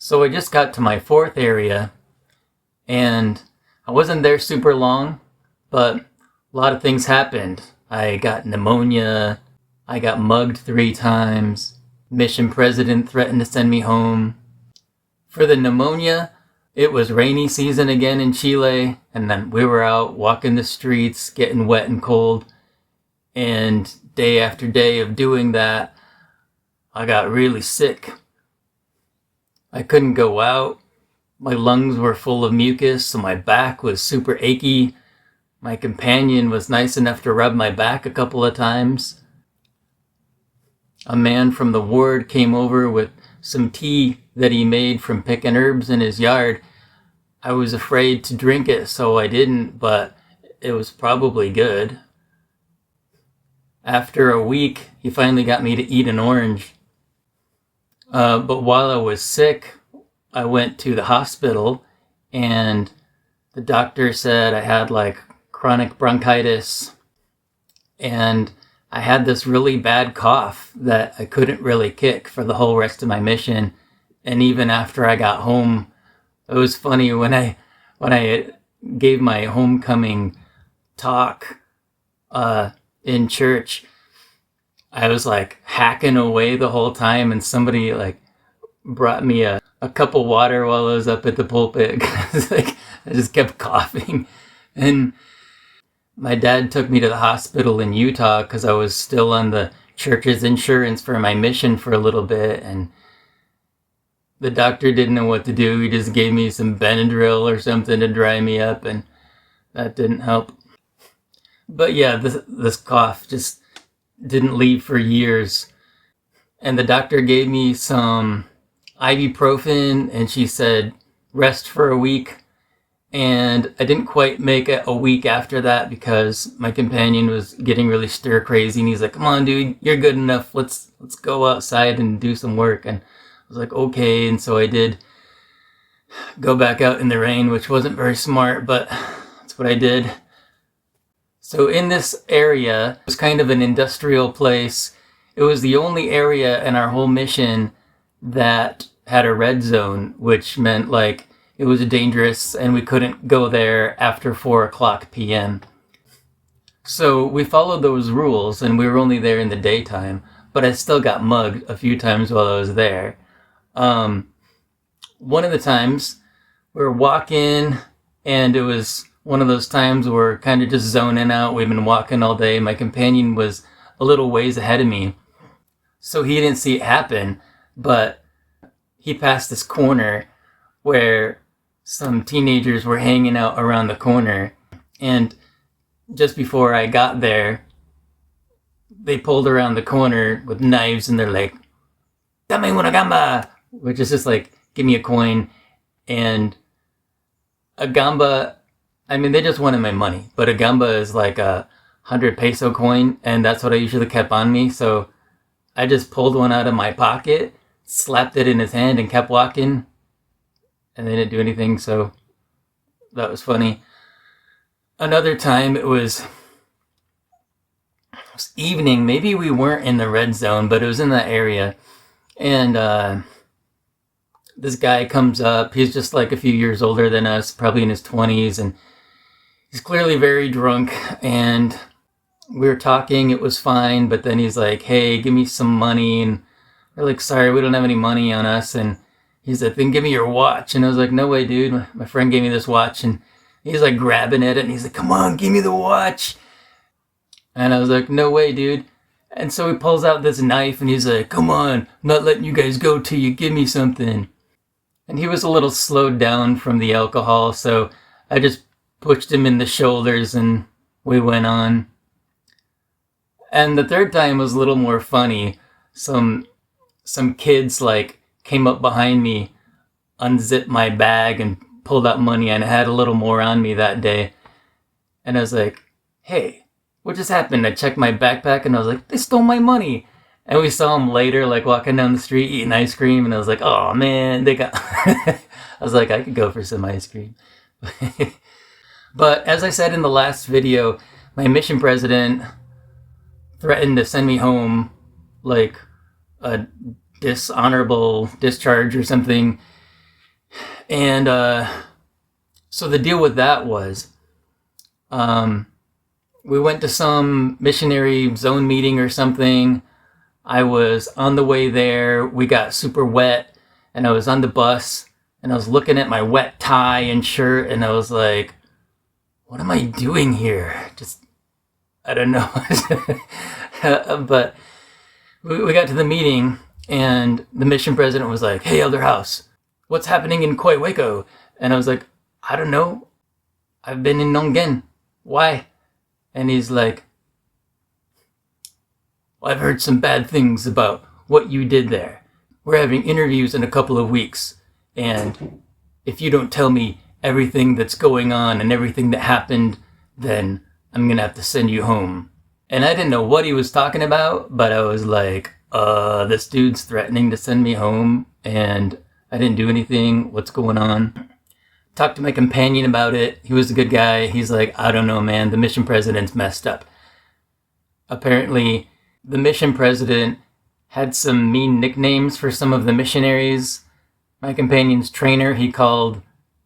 So I just got to my fourth area, and I wasn't there super long, but a lot of things happened. I got pneumonia, I got mugged 3 times, mission president threatened to send me home. For the pneumonia, it was rainy season again in Chile, and then we were out walking the streets, getting wet and cold, and day after day of doing that, I got really sick. I couldn't go out. My lungs were full of mucus, so my back was super achy. My companion was nice enough to rub my back a couple of times. A man from the ward came over with some tea that he made from picking herbs in his yard. I was afraid to drink it, so I didn't, but it was probably good. After a week, he finally got me to eat an orange. But while I was sick, I went to the hospital, and the doctor said I had chronic bronchitis, and I had this really bad cough that I couldn't really kick for the whole rest of my mission. And even after I got home, it was funny when I gave my homecoming talk in church, I was hacking away the whole time, and somebody brought me a cup of water while I was up at the pulpit because I just kept coughing. And my dad took me to the hospital in Utah because I was still on the church's insurance for my mission for a little bit, and the doctor didn't know what to do. He just gave me some Benadryl or something to dry me up, and that didn't help. But yeah, this cough just didn't leave for years. And the doctor gave me some ibuprofen, and she said, rest for a week. And I didn't quite make it a week after that because my companion was getting really stir crazy, and he's like, come on, dude, you're good enough. Let's go outside and do some work. And I was like, okay. And so I did go back out in the rain, which wasn't very smart, but that's what I did. So in this area, it was kind of an industrial place. It was the only area in our whole mission that had a red zone, which meant it was dangerous and we couldn't go there after 4:00 p.m. So we followed those rules, and we were only there in the daytime, but I still got mugged a few times while I was there. One of the times we were walking, and it was one of those times where we're kind of just zoning out. We've been walking all day. My companion was a little ways ahead of me, so he didn't see it happen, but he passed this corner where some teenagers were hanging out around the corner, and just before I got there, they pulled around the corner with knives, and they're like, "Dame una gamba," which is just give me a coin. And a gamba, I mean, they just wanted my money, but a gamba is a 100 peso coin, and that's what I usually kept on me. So I just pulled one out of my pocket, slapped it in his hand, and kept walking, and they didn't do anything. So that was funny. Another time, it was evening. Maybe we weren't in the red zone, but it was in that area. And this guy comes up. He's just a few years older than us, probably in his 20s, and he's clearly very drunk. And we were talking. It was fine, but then he's like, "Hey, give me some money." And we're like, "Sorry, we don't have any money on us." And he's like, "Then give me your watch." And I was like, "No way, dude. My friend gave me this watch." And he's grabbing at it, and he's like, "Come on, give me the watch." And I was like, "No way, dude." And so he pulls out this knife, and he's like, "Come on, I'm not letting you guys go till you give me something." And he was a little slowed down from the alcohol, so I just pushed him in the shoulders, and we went on. And the third time was a little more funny. Some kids came up behind me, unzipped my bag, and pulled out money, and I had a little more on me that day. And I was like, "Hey, what just happened?" I checked my backpack, and I was like, "They stole my money." And we saw them later, walking down the street eating ice cream, and I was like, "Oh man, they got..." I was like, I could go for some ice cream. But as I said in the last video, my mission president threatened to send me home, a dishonorable discharge or something. And so the deal with that was we went to some missionary zone meeting or something. I was on the way there. We got super wet, and I was on the bus, and I was looking at my wet tie and shirt, and I was like, what am I doing here? Just, I don't know. But we got to the meeting, and the mission president was like, hey, Elder House, what's happening in Coihueco? And I was like, I don't know. I've been in Nongen. Why? And he's like, well, I've heard some bad things about what you did there. We're having interviews in a couple of weeks. And if you don't tell me everything that's going on and everything that happened, then I'm going to have to send you home. And I didn't know what he was talking about, but I was like, this dude's threatening to send me home, and I didn't do anything. What's going on? Talked to my companion about it. He was a good guy. He's like, I don't know, man. The mission president's messed up. Apparently, the mission president had some mean nicknames for some of the missionaries. My companion's trainer, he called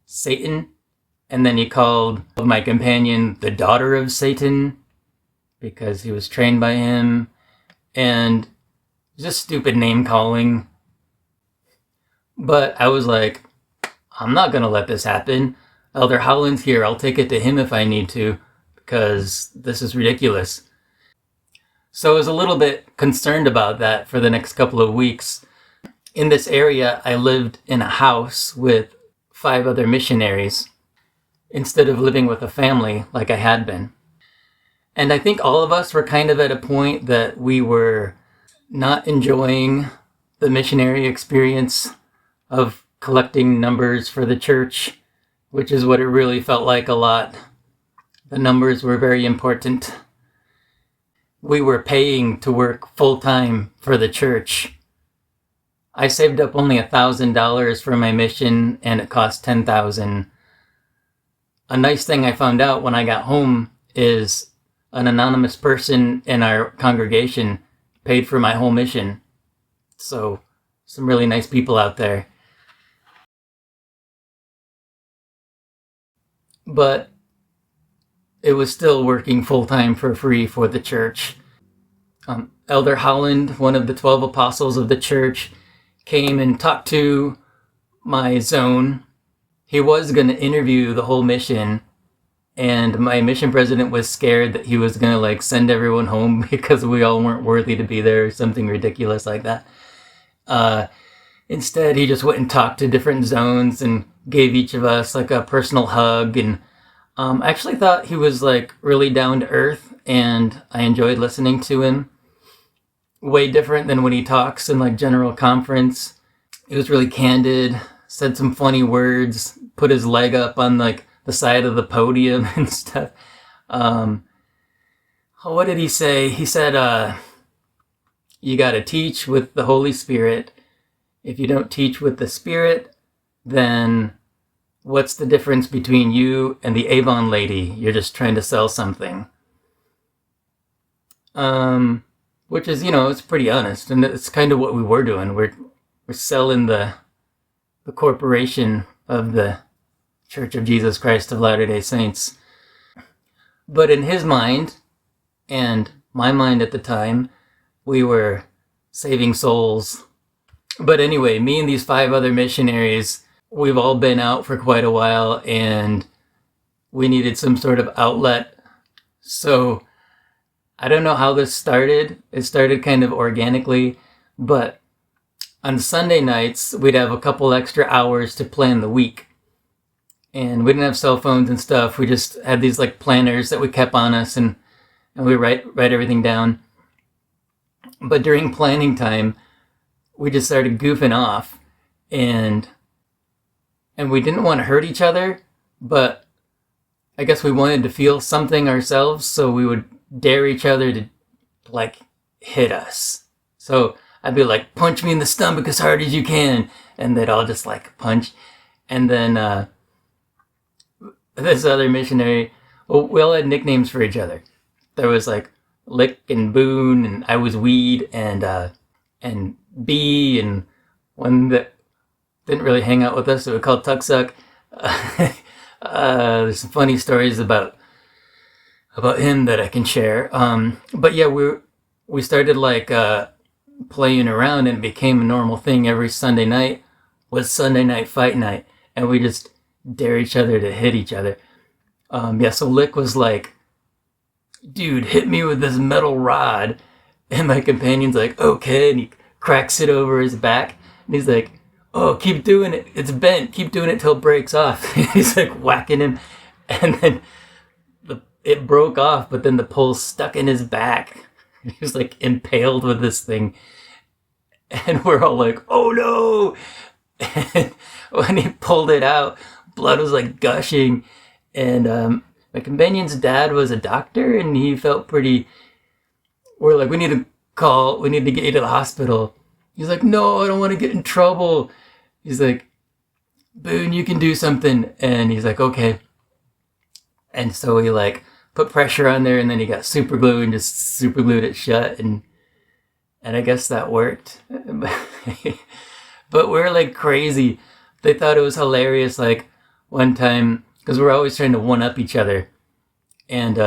Satan. And then he called my companion the daughter of Satan because he was trained by him. And just stupid name calling. But I was like, I'm not going to let this happen. Elder Howland's here. I'll take it to him if I need to, because this is ridiculous. So I was a little bit concerned about that for the next couple of weeks. In this area, I lived in a house with 5 other missionaries instead of living with a family like I had been. And I think all of us were kind of at a point that we were not enjoying the missionary experience of collecting numbers for the church, which is what it really felt like a lot. The numbers were very important. We were paying to work full-time for the church. I saved up only $1,000 for my mission, and it cost $10,000. A nice thing I found out when I got home is an anonymous person in our congregation paid for my whole mission. So, some really nice people out there. But it was still working full-time for free for the church. Elder Howland, one of the 12 apostles of the church, came and talked to my zone. He was going to interview the whole mission, and my mission president was scared that he was going to send everyone home because we all weren't worthy to be there or something ridiculous like that. Instead, he just went and talked to different zones and gave each of us a personal hug. And I actually thought he was really down to earth, and I enjoyed listening to him. Way different than when he talks in general conference. He was really candid, said some funny words, put his leg up on the side of the podium and stuff. What did he say? He said, you got to teach with the Holy Spirit. If you don't teach with the Spirit, then what's the difference between you and the Avon lady? You're just trying to sell something. Which is, it's pretty honest, and it's kind of what we were doing. We're selling the corporation of the Church of Jesus Christ of Latter-day Saints. But in his mind, and my mind at the time, we were saving souls. But anyway, me and these 5 other missionaries, we've all been out for quite a while, and we needed some sort of outlet. So I don't know how this started. It started kind of organically, but on Sunday nights, we'd have a couple extra hours to plan the week. And we didn't have cell phones and stuff. We just had these planners that we kept on us, and we write everything down. But during planning time, we just started goofing off, and we didn't want to hurt each other, but I guess we wanted to feel something ourselves, so we would dare each other to hit us. So I'd be like, punch me in the stomach as hard as you can, and they'd all just punch. And then this other missionary, well, we all had nicknames for each other. There was Lick and Boone, and I was Weed, and B, and didn't really hang out with us, so we called Tuck Suck. There's some funny stories about him that I can share. But yeah, we started like playing around, and it became a normal thing. Every Sunday night was Sunday night fight night, and we just dare each other to hit each other. So Lick was like, dude, hit me with this metal rod. And my companion's like, okay. And he cracks it over his back. And he's like, oh, keep doing it. It's bent. Keep doing it till it breaks off. He's like whacking him. And then it broke off, but then the pole stuck in his back. He was like impaled with this thing. And we're all like, oh no. And when he pulled it out, blood was like gushing. And my companion's dad was a doctor, and he felt pretty... We're like, we need to get you to the hospital. He's like, no, I don't want to get in trouble. He's like, Boone, you can do something. And he's like, okay. And so he like put pressure on there, and then he got super glue and just super glued it shut. And I guess that worked. But we're like crazy. They thought it was hilarious. Like one time, because we're always trying to one-up each other. And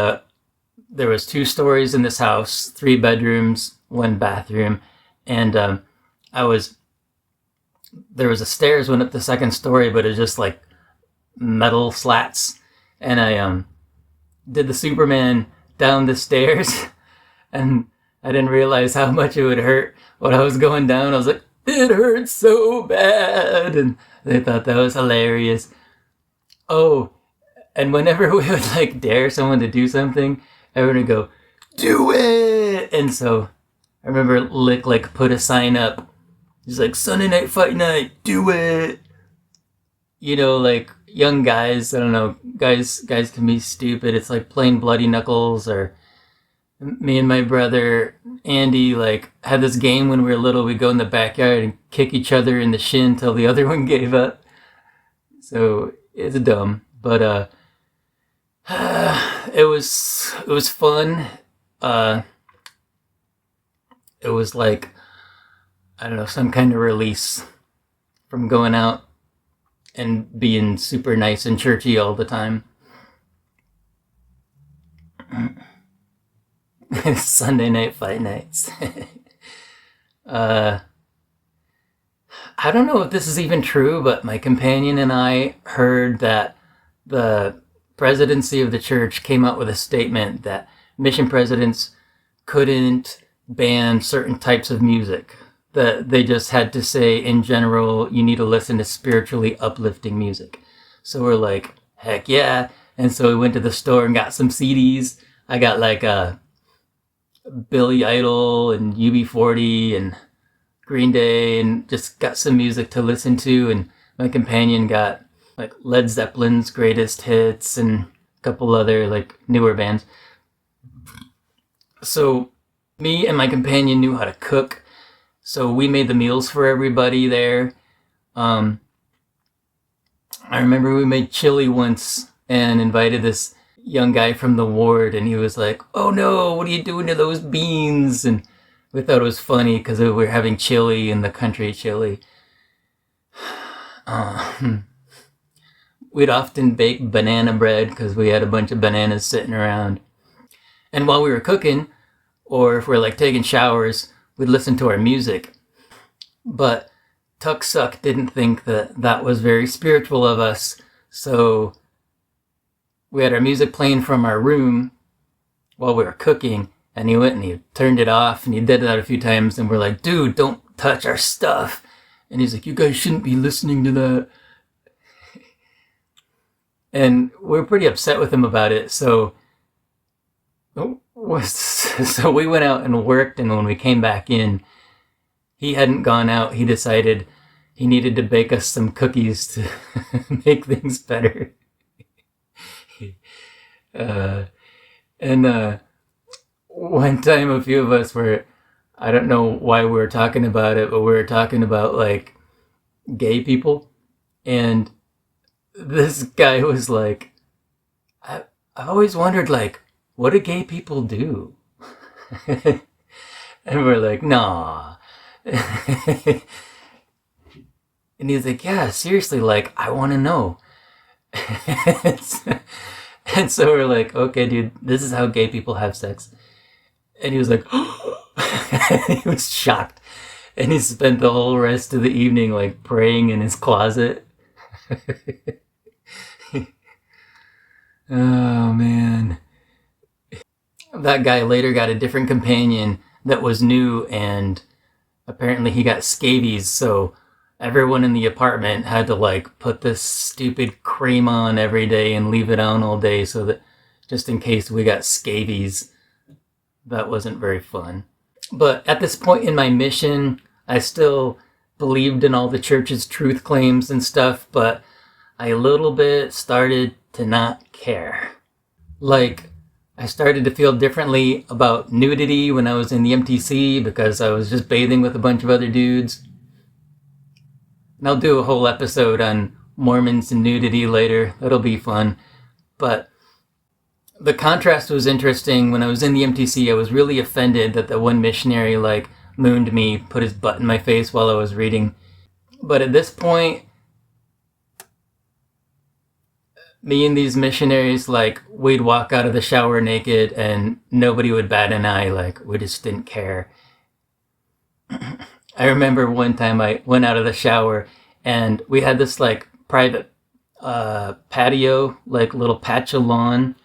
there was 2 stories in this house, 3 bedrooms, 1 bathroom. And there was a stairs went up the 2nd story, but it was just like metal slats. And I did the Superman down the stairs, and I didn't realize how much it would hurt when I was going down. I was like, it hurts so bad. And they thought that was hilarious. Oh, and whenever we would like dare someone to do something, everyone would go, do it. And so I remember Lick like put a sign up. He's like, Sunday night fight night, do it. You know, like young guys, I don't know, guys can be stupid. It's like playing Bloody Knuckles, or me and my brother Andy like had this game when we were little. We'd go in the backyard and kick each other in the shin till the other one gave up. So it's dumb, but it was fun. It was like, I don't know, some kind of release from going out and being super nice and churchy all the time. Sunday night fight nights. I don't know if this is even true, but my companion and I heard that the presidency of the church came out with a statement that mission presidents couldn't ban certain types of music. That they just had to say, in general, you need to listen to spiritually uplifting music. So we're like, heck yeah. And so we went to the store and got some CDs. I got like Billy Idol and UB40 and Green Day, and just got some music to listen to. And my companion got like Led Zeppelin's greatest hits and a couple other like newer bands. So me and my companion knew how to cook. So we made the meals for everybody there. I remember we made chili once and invited this young guy from the ward, and he was like, oh no, what are you doing to those beans? And we thought it was funny because we were having chili in the country chili. We'd often bake banana bread because we had a bunch of bananas sitting around. And while we were cooking, or if we're like taking showers, we'd listen to our music. But Tuck Suck didn't think that was very spiritual of us, so we had our music playing from our room while we were cooking, and he went and he turned it off, and he did that a few times, and we're like, dude, don't touch our stuff. And he's like, you guys shouldn't be listening to that. And we were pretty upset with him about it, so we went out and worked, and when we came back in, he hadn't gone out. He decided he needed to bake us some cookies to make things better. One time a few of us were, I don't know why we were talking about it, but we were talking about like gay people, and this guy was like, I've always wondered, like, what do gay people do? And we're like, nah. And he's like, yeah, seriously, like, I want to know. And so we're like, okay, dude, this is how gay people have sex. And he was like, he was shocked. And he spent the whole rest of the evening like praying in his closet. Oh, man. That guy later got a different companion that was new, and apparently he got scabies, so everyone in the apartment had to like put this stupid cream on every day and leave it on all day so that just in case we got scabies. That wasn't very fun. But at this point in my mission, I still believed in all the church's truth claims and stuff, but I a little bit started to not care. Like, I started to feel differently about nudity when I was in the MTC because I was just bathing with a bunch of other dudes. And I'll do a whole episode on Mormons and nudity later. That'll be fun. But the contrast was interesting. When I was in the MTC, I was really offended that the one missionary like mooned me, put his butt in my face while I was reading. But at this point, me and these missionaries, like, we'd walk out of the shower naked and nobody would bat an eye. Like, we just didn't care. I remember one time I went out of the shower and we had this like private patio, like little patch of lawn,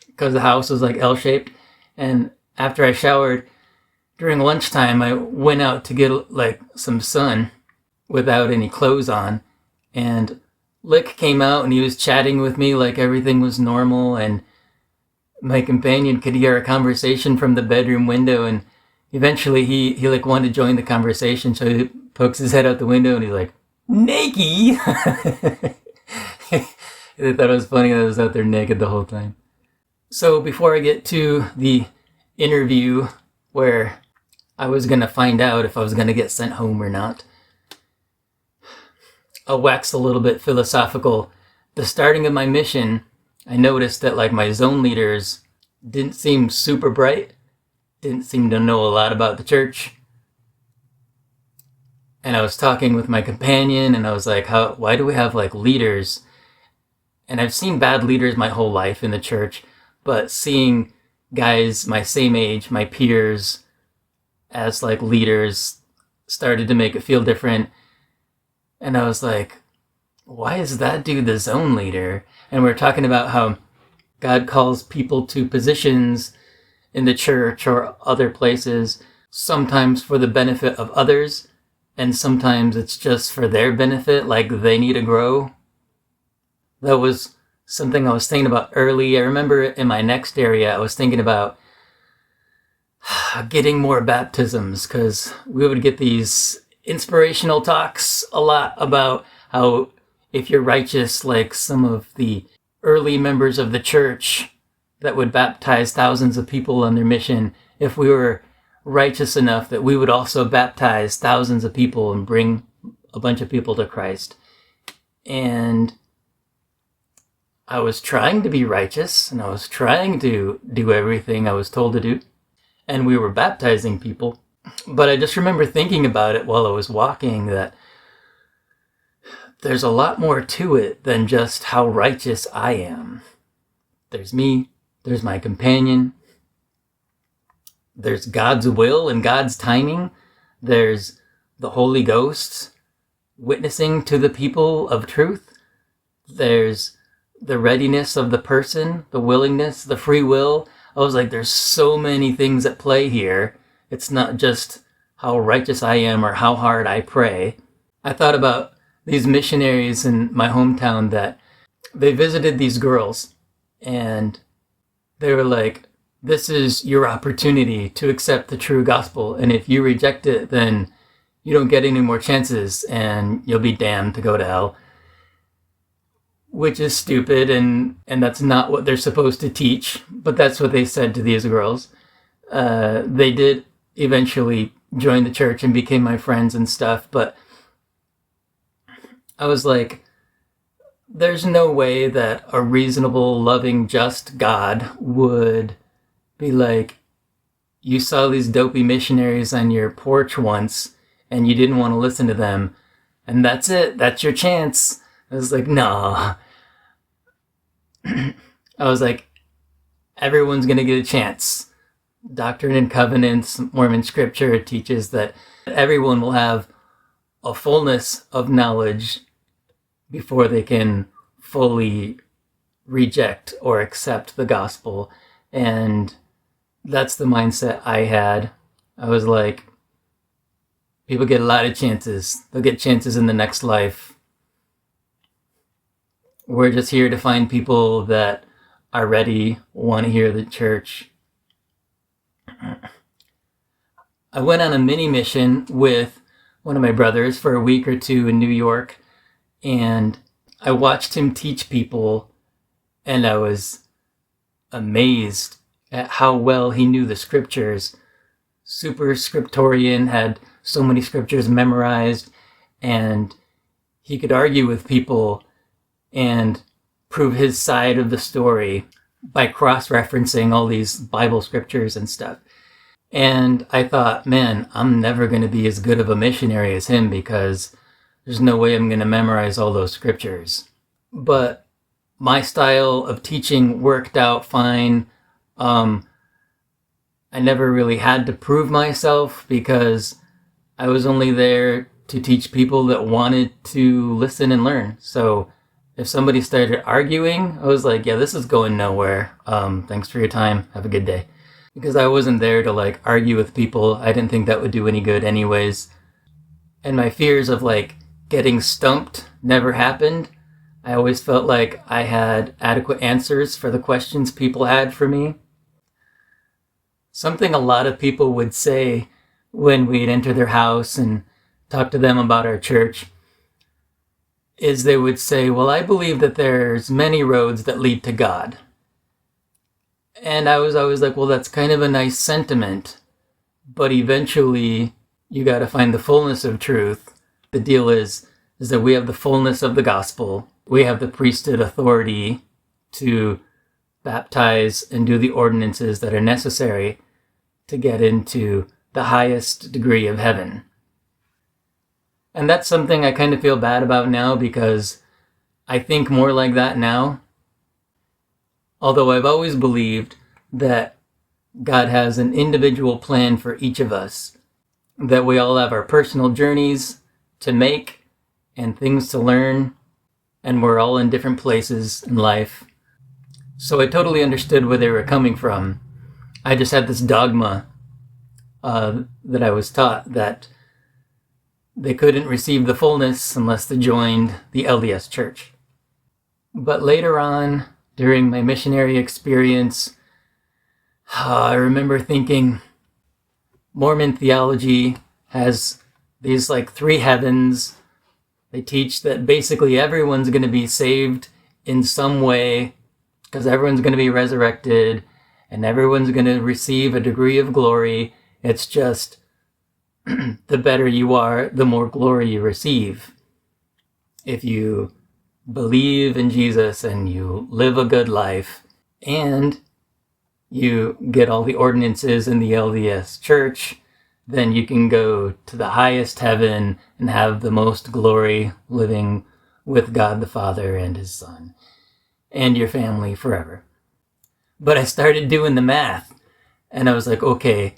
because the house was like L-shaped. And after I showered during lunchtime, I went out to get like some sun without any clothes on, and Lick came out and he was chatting with me like everything was normal, and my companion could hear a conversation from the bedroom window, and eventually he like wanted to join the conversation, so he pokes his head out the window and he's like, naked! I thought it was funny that I was out there naked the whole time. So before I get to the interview where I was going to find out if I was going to get sent home or not, I'll wax a little bit philosophical. The starting of my mission, I noticed that like my zone leaders didn't seem super bright, didn't seem to know a lot about the church. And I was talking with my companion and I was like, why do we have like leaders? And I've seen bad leaders my whole life in the church, but seeing guys my same age, my peers, as like leaders started to make it feel different. And I was like, why is that dude the zone leader? And we're talking about how God calls people to positions in the church or other places, sometimes for the benefit of others, and sometimes it's just for their benefit, like they need to grow. That was something I was thinking about early. I remember in my next area, I was thinking about getting more baptisms, because we would get these inspirational talks a lot about how if you're righteous, like some of the early members of the church that would baptize thousands of people on their mission, if we were righteous enough that we would also baptize thousands of people and bring a bunch of people to Christ. And I was trying to be righteous, and I was trying to do everything I was told to do, and we were baptizing people. But I just remember thinking about it while I was walking, that there's a lot more to it than just how righteous I am. There's me, there's my companion, there's God's will and God's timing, there's the Holy Ghost witnessing to the people of truth, there's the readiness of the person, the willingness, the free will. I was like, there's so many things at play here. It's not just how righteous I am or how hard I pray. I thought about these missionaries in my hometown that they visited these girls and they were like, this is your opportunity to accept the true gospel. And if you reject it, then you don't get any more chances and you'll be damned to go to hell. Which is stupid, and that's not what they're supposed to teach. But that's what they said to these girls. They did eventually join the church and became my friends and stuff, but I was like, there's no way that a reasonable, loving, just God would be like, you saw these dopey missionaries on your porch once and you didn't want to listen to them, and that's it. That's your chance. I was like, no. I was like, everyone's going to get a chance. Doctrine and Covenants, Mormon scripture teaches that everyone will have a fullness of knowledge before they can fully reject or accept the gospel. And that's the mindset I had. I was like, people get a lot of chances. They'll get chances in the next life. We're just here to find people that are ready, want to hear the church. I went on a mini mission with one of my brothers for a week or two in New York, and I watched him teach people, and I was amazed at how well he knew the scriptures. Super scriptorian, had so many scriptures memorized, and he could argue with people and prove his side of the story by cross-referencing all these Bible scriptures and stuff. And I thought, man, I'm never going to be as good of a missionary as him because there's no way I'm going to memorize all those scriptures. But my style of teaching worked out fine. I never really had to prove myself because I was only there to teach people that wanted to listen and learn. So if somebody started arguing, I was like, yeah, this is going nowhere. Thanks for your time. Have a good day. Because I wasn't there to like argue with people. I didn't think that would do any good anyways. And my fears of like getting stumped never happened. I always felt like I had adequate answers for the questions people had for me. Something a lot of people would say when we'd enter their house and talk to them about our church is they would say, well, I believe that there's many roads that lead to God. And I was always like, well, that's kind of a nice sentiment, but eventually you got to find the fullness of truth. The deal is that we have the fullness of the gospel. We have the priesthood authority to baptize and do the ordinances that are necessary to get into the highest degree of heaven. And that's something I kind of feel bad about now because I think more like that now. Although I've always believed that God has an individual plan for each of us, that we all have our personal journeys to make and things to learn, and we're all in different places in life. So I totally understood where they were coming from. I just had this dogma that I was taught that they couldn't receive the fullness unless they joined the LDS church. But later on, during my missionary experience, I remember thinking Mormon theology has these like three heavens. They teach that basically everyone's going to be saved in some way because everyone's going to be resurrected and everyone's going to receive a degree of glory. It's just the better you are, the more glory you receive. If you believe in Jesus and you live a good life and you get all the ordinances in the LDS church, then you can go to the highest heaven and have the most glory living with God the Father and His Son and your family forever. But I started doing the math and I was like, okay,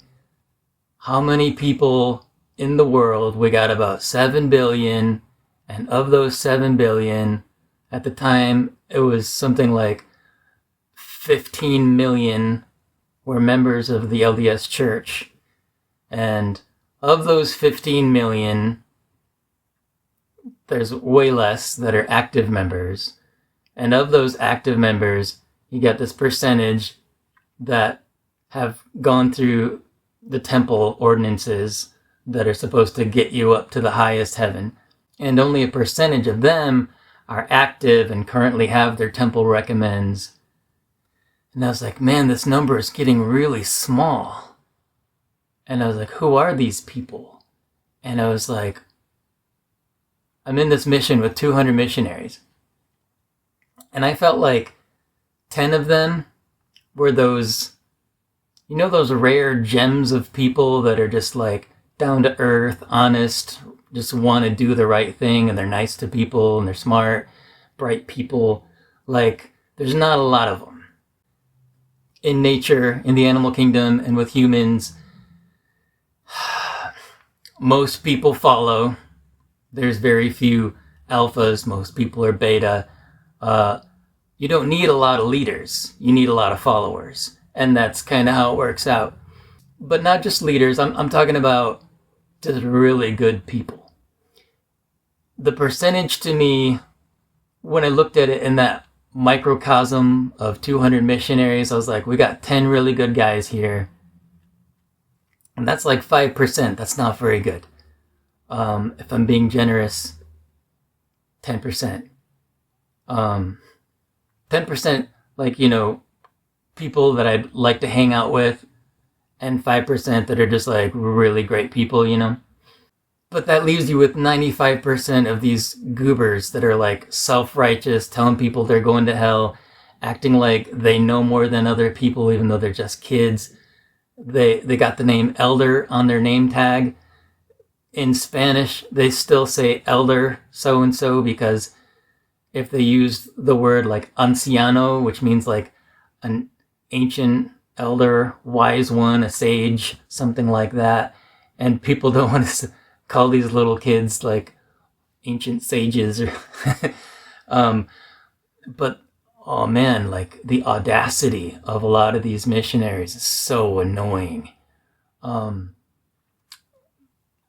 how many people in the world? We got about 7 billion, and of those 7 billion, at the time, it was something like 15 million were members of the LDS Church. And of those 15 million, there's way less that are active members. And of those active members, you get this percentage that have gone through the temple ordinances that are supposed to get you up to the highest heaven. And only a percentage of them are active and currently have their temple recommends. And I was like, man, this number is getting really small. And I was like, who are these people? And I was like, I'm in this mission with 200 missionaries. And I felt like 10 of them were those, you know, those rare gems of people that are just like down to earth, honest, just want to do the right thing, and they're nice to people, and they're smart, bright people. Like, there's not a lot of them. In nature, in the animal kingdom, and with humans, most people follow. There's very few alphas. Most people are beta. You don't need a lot of leaders. You need a lot of followers. And that's kind of how it works out. But not just leaders. I'm talking about just really good people. The percentage to me, when I looked at it in that microcosm of 200 missionaries, I was like, we got 10 really good guys here. And that's like 5%. That's not very good. If I'm being generous, 10%. 10%, like, people that I'd like to hang out with, and 5% that are just like really great people. But that leaves you with 95% of these goobers that are like self-righteous, telling people they're going to hell, acting like they know more than other people, even though they're just kids. They got the name elder on their name tag. In Spanish, they still say elder so-and-so, because if they use the word like anciano, which means like an ancient elder, wise one, a sage, something like that, and people don't want to call these little kids like ancient sages. But oh man, like the audacity of a lot of these missionaries is so annoying.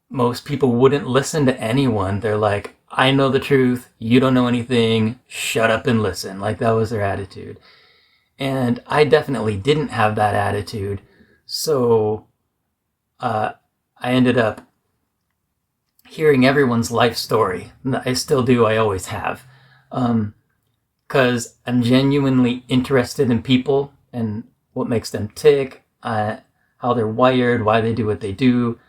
Most people wouldn't listen to anyone. They're like, I know the truth, you don't know anything, shut up and listen. Like, that was their attitude. And I definitely didn't have that attitude. So I ended up hearing everyone's life story. I still do, I always have. Because I'm genuinely interested in people and what makes them tick, how they're wired, why they do what they do.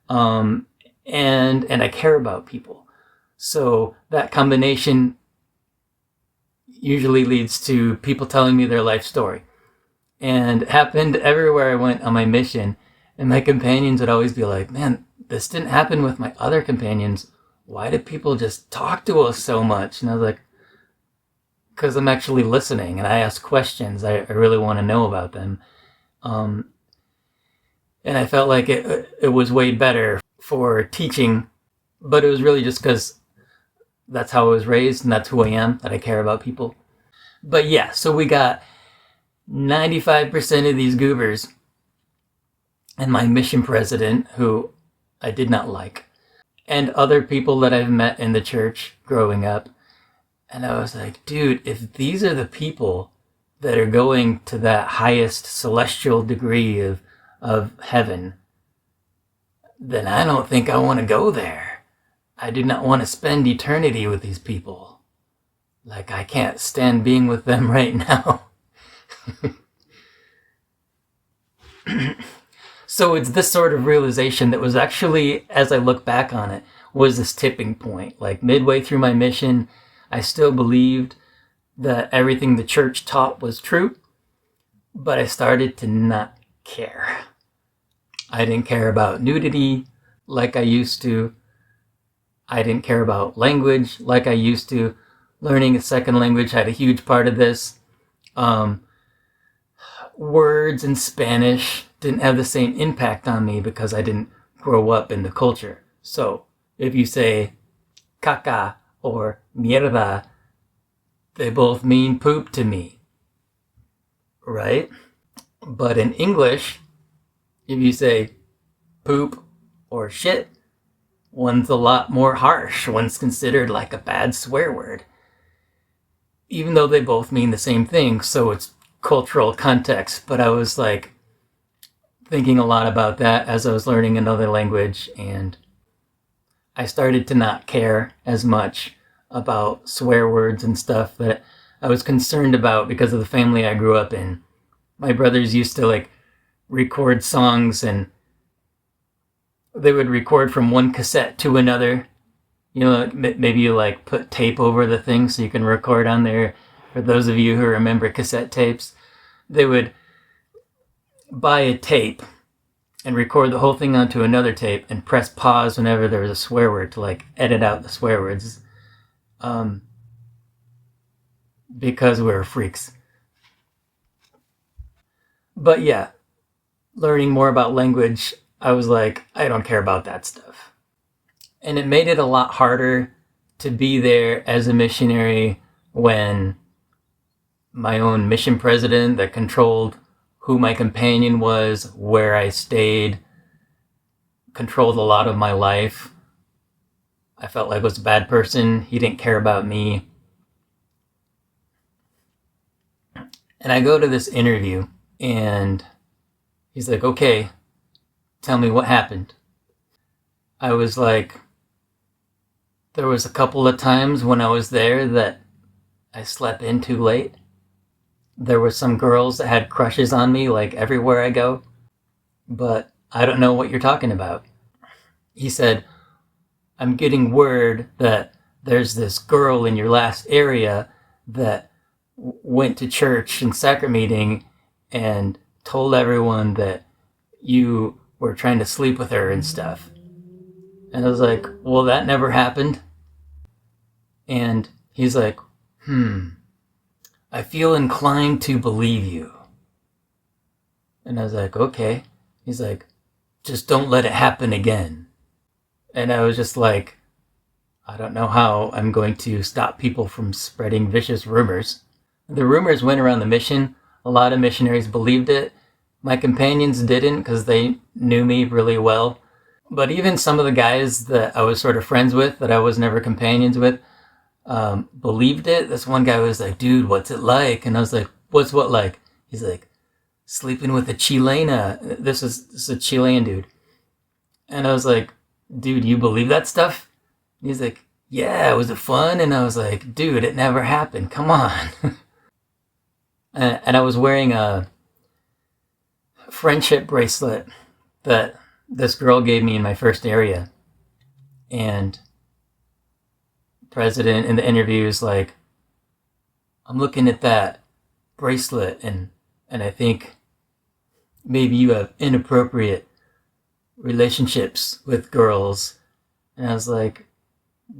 And I care about people. So that combination usually leads to people telling me their life story. And it happened everywhere I went on my mission. And my companions would always be like, man, this didn't happen with my other companions. Why did people just talk to us so much? And I was like, because I'm actually listening and I ask questions. I really want to know about them. And I felt like it was way better for teaching, but it was really just because that's how I was raised and that's who I am, that I care about people. But yeah, so we got 95% of these goobers and my mission president, who I did not like, and other people that I've met in the church growing up. And I was like, dude, if these are the people that are going to that highest celestial degree of heaven, then I don't think I want to go there. I do not want to spend eternity with these people. Like, I can't stand being with them right now. So it's this sort of realization that was actually, as I look back on it, was this tipping point. Like, midway through my mission, I still believed that everything the church taught was true, but I started to not care. I didn't care about nudity like I used to. I didn't care about language like I used to. Learning a second language had a huge part of this. Words in Spanish didn't have the same impact on me because I didn't grow up in the culture. So if you say caca or mierda, they both mean poop to me, right? But in English, if you say poop or shit, one's a lot more harsh. One's considered like a bad swear word, even though they both mean the same thing. So it's cultural context. But I was like thinking a lot about that as I was learning another language, and I started to not care as much about swear words and stuff that I was concerned about because of the family I grew up in. My brothers used to like record songs, and they would record from one cassette to another. Maybe you like put tape over the thing so you can record on there. For those of you who remember cassette tapes, they would buy a tape and record the whole thing onto another tape and press pause whenever there was a swear word to like edit out the swear words. Because we were freaks. But yeah, learning more about language, I was like, I don't care about that stuff. And it made it a lot harder to be there as a missionary when my own mission president that controlled who my companion was, where I stayed, controlled a lot of my life. I felt like I was a bad person. He didn't care about me. And I go to this interview and he's like, okay, tell me what happened. I was like, there was a couple of times when I was there that I slept in too late. There were some girls that had crushes on me like everywhere I go. But I don't know what you're talking about. He said, I'm getting word that there's this girl in your last area that went to church and sacrament meeting and told everyone that you were trying to sleep with her and stuff. And I was like, well, that never happened. And he's like, I feel inclined to believe you. And I was like, okay. He's like, just don't let it happen again. And I was just like, I don't know how I'm going to stop people from spreading vicious rumors. The rumors went around the mission. A lot of missionaries believed it. My companions didn't because they knew me really well. But even some of the guys that I was sort of friends with, that I was never companions with, believed it. This one guy was like, dude, what's it like? And I was like, what's what like? He's like, sleeping with a Chilena. This is a Chilean dude. And I was like, dude, you believe that stuff? And he's like, yeah, was it fun? And I was like, dude, it never happened. Come on. And I was wearing a friendship bracelet that this girl gave me in my first area. And the president in the interview is like, I'm looking at that bracelet and I think maybe you have inappropriate relationships with girls. And I was like,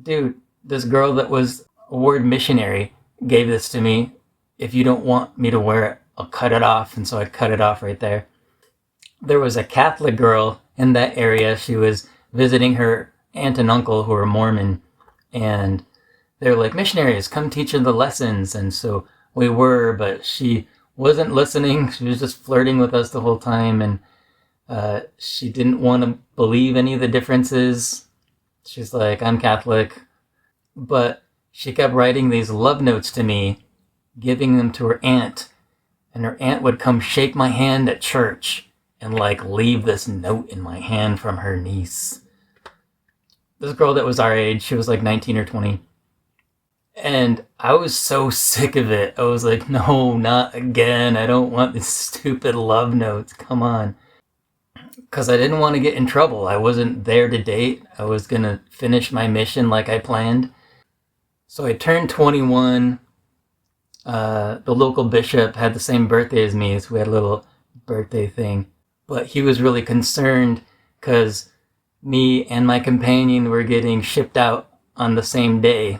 dude, this girl that was a ward missionary gave this to me. If you don't want me to wear it, I'll cut it off. And so I cut it off right there. There was a Catholic girl in that area. She was visiting her aunt and uncle who were Mormon. And they're like, missionaries, come teach her the lessons. And so we were, but she wasn't listening. She was just flirting with us the whole time. And she didn't want to believe any of the differences. She's like, I'm Catholic. But she kept writing these love notes to me, giving them to her aunt. And her aunt would come shake my hand at church and like leave this note in my hand from her niece. This girl that was our age, she was like 19 or 20. And I was so sick of it. I was like, no, not again. I don't want these stupid love notes. Come on. Because I didn't want to get in trouble. I wasn't there to date. I was going to finish my mission like I planned. So I turned 21. The local bishop had the same birthday as me, so we had a little birthday thing. But he was really concerned because me and my companion were getting shipped out on the same day.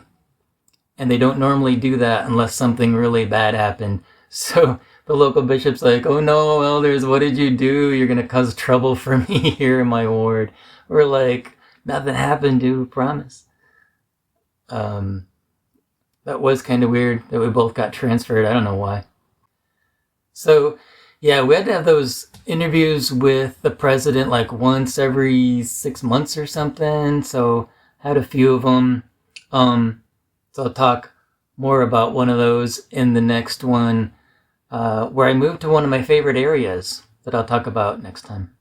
And they don't normally do that unless something really bad happened. So the local bishop's like, oh no, elders, what did you do? You're going to cause trouble for me here in my ward. We're like, nothing happened, dude, promise. That was kind of weird that we both got transferred. I don't know why. So, yeah, we had to have those interviews with the president like once every 6 months or something. So, had a few of them. So I'll talk more about one of those in the next one, where I moved to one of my favorite areas that I'll talk about next time.